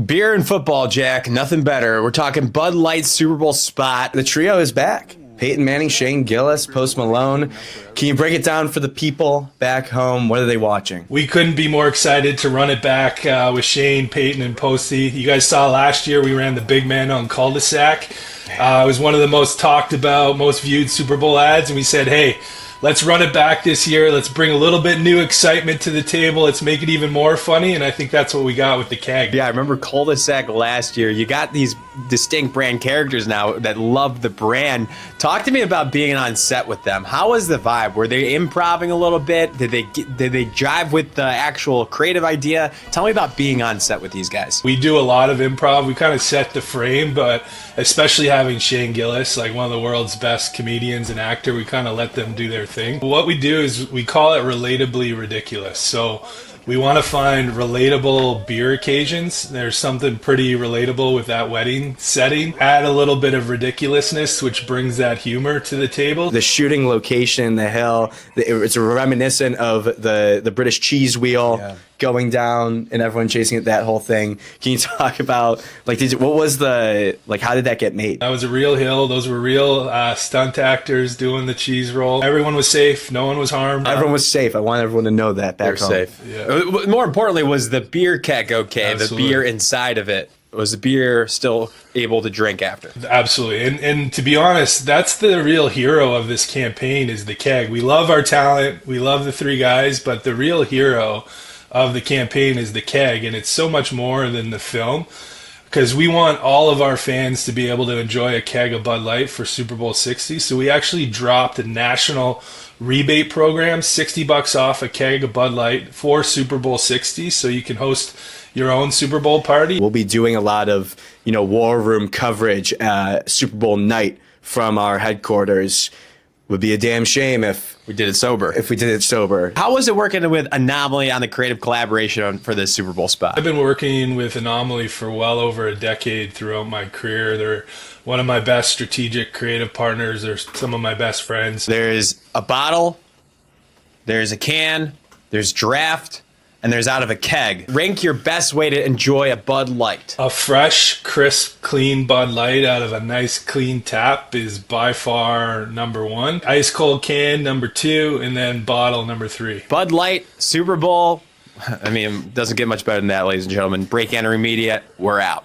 Beer and football, Jack. Nothing better. We're talking Bud Light Super Bowl spot. The trio is back. Peyton Manning, Shane Gillis, Post Malone. Can you break it down for the people back home? What are they watching? We couldn't be more excited to run it back with Shane, Peyton, and Posty. You guys saw last year we ran the Big Man on Cul-de-sac. It was one of the most talked about, most viewed Super Bowl ads, and we said, hey, let's run it back this year. Let's bring a little bit new excitement to the table. Let's make it even more funny, and I think that's what we got with the keg. Yeah, I remember cul-de-sac last year. You got these distinct brand characters now that love the brand. Talk to me about being on set with them. How was the vibe? Were they improvising a little bit? Did they jive with the actual creative idea? Tell me about being on set with these guys. We do a lot of improv. We kind of set the frame, but especially having Shane Gillis, like one of the world's best comedians and actor, we kind of let them do their thing. What we do is we call it relatably ridiculous. So we want to find relatable beer occasions. There's something pretty relatable with that wedding setting. Add a little bit of ridiculousness, which brings that humor to the table. The shooting location, the hill, it's reminiscent of the British cheese wheel going down and everyone chasing it, that whole thing. Can you talk about, how did that get made? That was a real hill. Those were real stunt actors doing the cheese roll. Everyone was safe. No one was harmed. Everyone was safe. I want everyone to know that back home. Safe. Yeah. More importantly, was the beer keg okay? Absolutely. The beer inside of it. Was the beer still able to drink after? Absolutely. And to be honest, that's the real hero of this campaign is the keg. We love our talent. We love the three guys, but the real hero of the campaign is the keg. And it's so much more than the film because we want all of our fans to be able to enjoy a keg of Bud Light for Super Bowl 60. So we actually dropped a national rebate program, $60 off a keg of Bud Light for Super Bowl 60. So you can host your own Super Bowl party. We'll be doing a lot of, war room coverage, Super Bowl night from our headquarters. Would be a damn shame if We did it sober. How was it working with Anomaly on the creative collaboration for this Super Bowl spot? I've been working with Anomaly for well over a decade throughout my career. They're one of my best strategic creative partners. They're some of my best friends. There's a bottle, there's a can, there's draft, and there's out of a keg. Rank your best way to enjoy a Bud Light. A fresh, crisp, clean Bud Light out of a nice, clean tap is by far number one. Ice cold can, number two, and then bottle, number three. Bud Light, Super Bowl. It doesn't get much better than that, ladies and gentlemen. Break Entering Media, we're out.